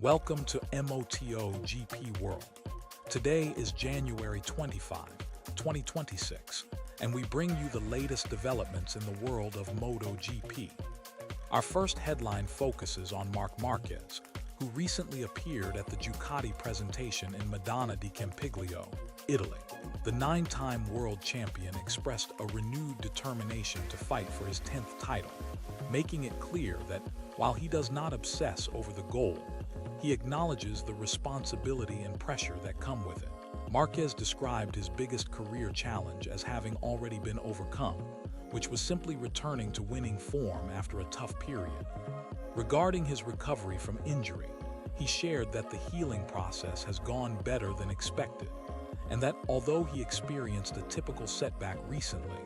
Welcome to MotoGP World. Today is January 25, 2026, and we bring you the latest developments in the world of MotoGP. Our first headline focuses on Marc Márquez, who recently appeared at the Ducati presentation in Madonna di Campiglio, Italy. The nine-time world champion expressed a renewed determination to fight for his 10th title, making it clear that while he does not obsess over the goal, he acknowledges the responsibility and pressure that come with it. Marquez described his biggest career challenge as having already been overcome, which was simply returning to winning form after a tough period. Regarding his recovery from injury, he shared that the healing process has gone better than expected, and that although he experienced a typical setback recently,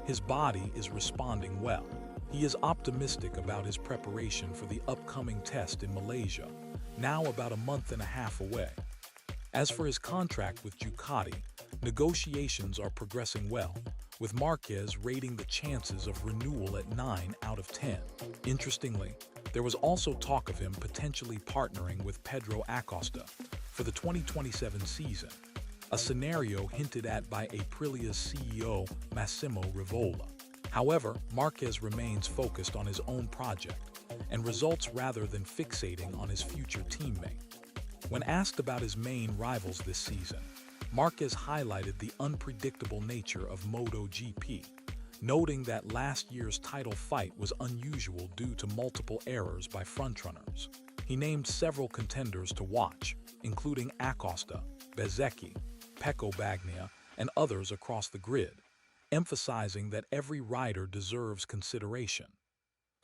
his body is responding well. He is optimistic about his preparation for the upcoming test in Malaysia, now about a month and a half away. As for his contract with Ducati, negotiations are progressing well, with Marquez rating the chances of renewal at 9 out of 10. Interestingly, there was also talk of him potentially partnering with Pedro Acosta for the 2027 season, a scenario hinted at by Aprilia's CEO Massimo Rivola. However, Marquez remains focused on his own project and results rather than fixating on his future teammate. When asked about his main rivals this season, Marquez highlighted the unpredictable nature of MotoGP, noting that last year's title fight was unusual due to multiple errors by frontrunners. He named several contenders to watch, including Acosta, Bezzecchi, Pecco Bagnaia, and others across the grid, emphasizing that every rider deserves consideration.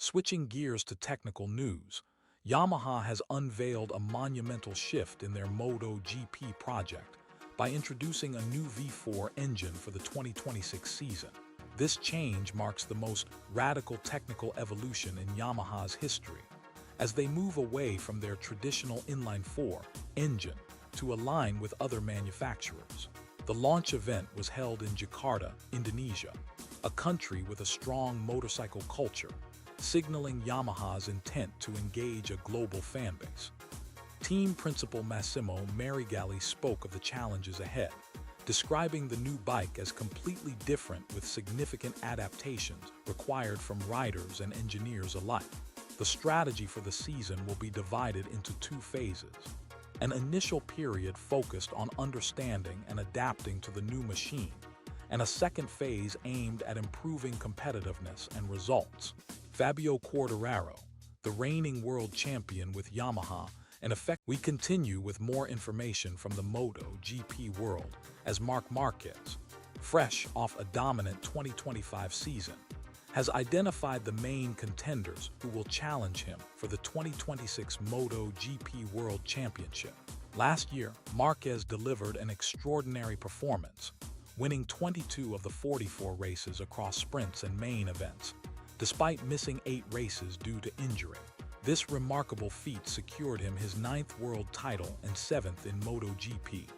Switching gears to technical news, Yamaha has unveiled a monumental shift in their MotoGP project by introducing a new V4 engine for the 2026 season. This change marks the most radical technical evolution in Yamaha's history, as they move away from their traditional inline-4 engine to align with other manufacturers. The launch event was held in Jakarta, Indonesia, a country with a strong motorcycle culture, signaling Yamaha's intent to engage a global fanbase. Team principal Massimo Marigali spoke of the challenges ahead, describing the new bike as completely different with significant adaptations required from riders and engineers alike. The strategy for the season will be divided into two phases. An initial period focused on understanding and adapting to the new machine, and a second phase aimed at improving competitiveness and results. Fabio Quartararo, the reigning world champion with Yamaha, we continue with more information from the MotoGP world as Marc Márquez, fresh off a dominant 2025 season, has identified the main contenders who will challenge him for the 2026 MotoGP World Championship. Last year, Marquez delivered an extraordinary performance, winning 22 of the 44 races across sprints and main events, despite missing 8 races due to injury. This remarkable feat secured him his 9th world title and 7th in MotoGP.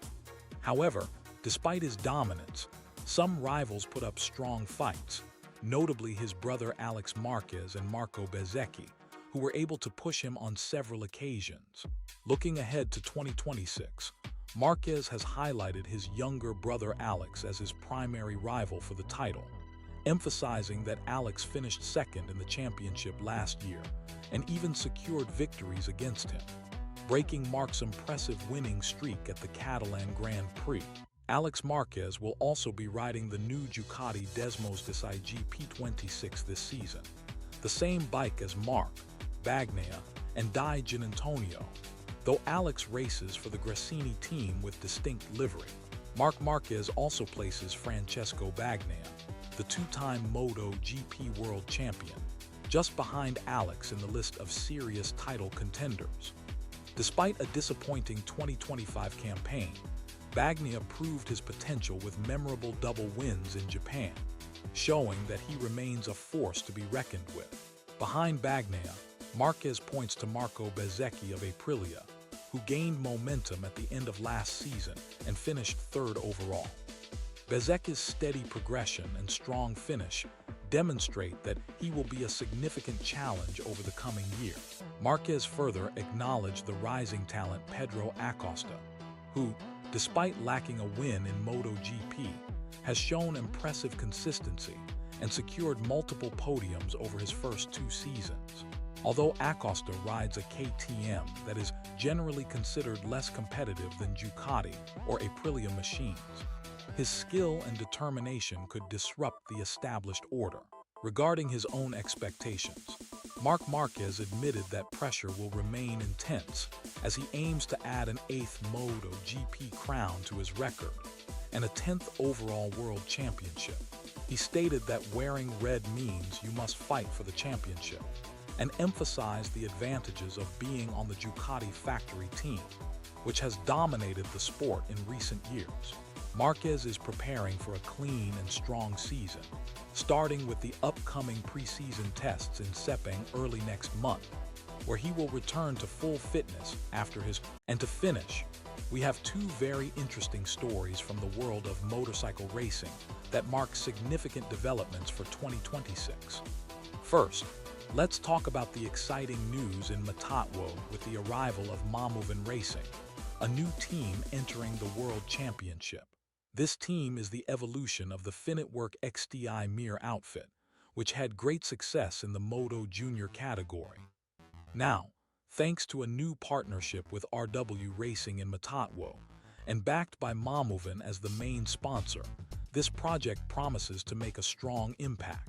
However, despite his dominance, some rivals put up strong fights, notably his brother Alex Marquez and Marco Bezzecchi, who were able to push him on several occasions. Looking ahead to 2026, Marquez has highlighted his younger brother Alex as his primary rival for the title, emphasizing that Alex finished second in the championship last year and even secured victories against him, breaking Marc's impressive winning streak at the Catalan Grand Prix. Alex Marquez will also be riding the new Ducati Desmos Desai GP26 this season, the same bike as Marc, Bagnaia, and Di Giannantonio, though Alex races for the Gresini team with distinct livery. Marc Márquez also places Francesco Bagnaia, the two-time MotoGP world champion, just behind Alex in the list of serious title contenders. Despite a disappointing 2025 campaign, Bagnaia proved his potential with memorable double wins in Japan, showing that he remains a force to be reckoned with. Behind Bagnaia, Marquez points to Marco Bezzecchi of Aprilia, who gained momentum at the end of last season and finished 3rd overall. Bezzecchi's steady progression and strong finish demonstrate that he will be a significant challenge over the coming year. Marquez further acknowledged the rising talent Pedro Acosta, who, despite lacking a win in MotoGP, has shown impressive consistency and secured multiple podiums over his first 2 seasons. Although Acosta rides a KTM that is generally considered less competitive than Ducati or Aprilia machines, his skill and determination could disrupt the established order. Regarding his own expectations, Marc Márquez admitted that pressure will remain intense as he aims to add an 8th MotoGP crown to his record and a 10th overall world championship. He stated that wearing red means you must fight for the championship, and emphasized the advantages of being on the Ducati factory team, which has dominated the sport in recent years. Marquez is preparing for a clean and strong season, starting with the upcoming preseason tests in Sepang early next month, where he will return to full fitness after his... And to finish, we have 2 very interesting stories from the world of motorcycle racing that mark significant developments for 2026. First, let's talk about the exciting news in Moto with the arrival of Moto Racing, a new team entering the World Championship. This team is the evolution of the Finitwork XDI Mir outfit, which had great success in the Moto Junior category. Now, thanks to a new partnership with RW Racing in Moto, and backed by Momovin as the main sponsor, this project promises to make a strong impact.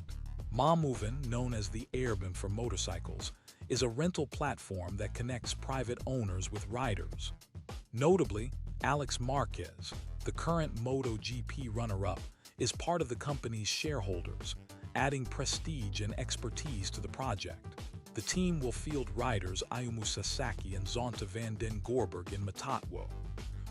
Momovin, known as the Airbnb for motorcycles, is a rental platform that connects private owners with riders. Notably, Alex Marquez, the current MotoGP runner-up, is part of the company's shareholders, adding prestige and expertise to the project. The team will field riders Ayumu Sasaki and Zonta van den Gorberg in Moto,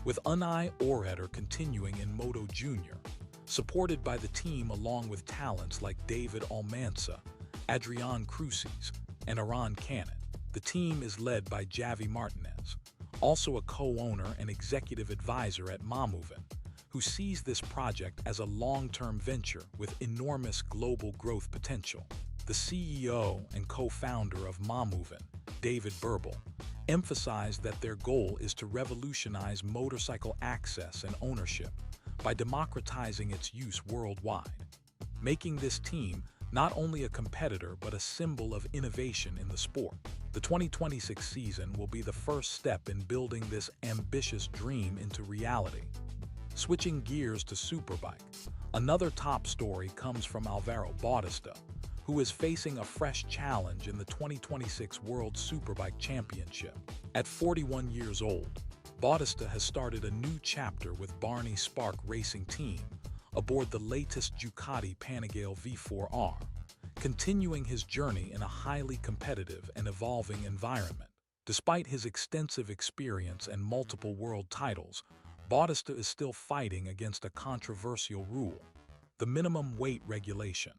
with Unai Oreder continuing in Moto Junior, supported by the team along with talents like David Almanza, Adrian Crucis, and Aran Canet. The team is led by Javi Martinez, also a co-owner and executive advisor at Momovin, who sees this project as a long-term venture with enormous global growth potential. The CEO and co-founder of Momovin, David Burble, emphasized that their goal is to revolutionize motorcycle access and ownership by democratizing its use worldwide, making this team not only a competitor but a symbol of innovation in the sport. The 2026 season will be the first step in building this ambitious dream into reality. Switching gears to Superbike, another top story comes from Alvaro Bautista, who is facing a fresh challenge in the 2026 World Superbike Championship. At 41 years old, Bautista has started a new chapter with Barney Spark Racing Team aboard the latest Ducati Panigale V4R, continuing his journey in a highly competitive and evolving environment. Despite his extensive experience and multiple world titles, Bautista is still fighting against a controversial rule: the minimum weight regulation.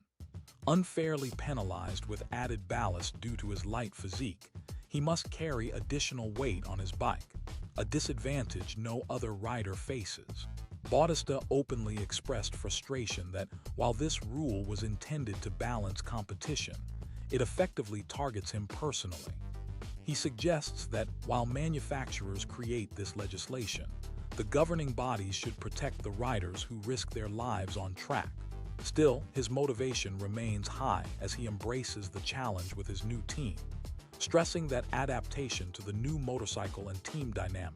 Unfairly penalized with added ballast due to his light physique, he must carry additional weight on his bike, a disadvantage no other rider faces. Bautista openly expressed frustration that while this rule was intended to balance competition, it effectively targets him personally. He suggests that while manufacturers create this legislation, the governing bodies should protect the riders who risk their lives on track. Still, his motivation remains high as he embraces the challenge with his new team, stressing that adaptation to the new motorcycle and team dynamic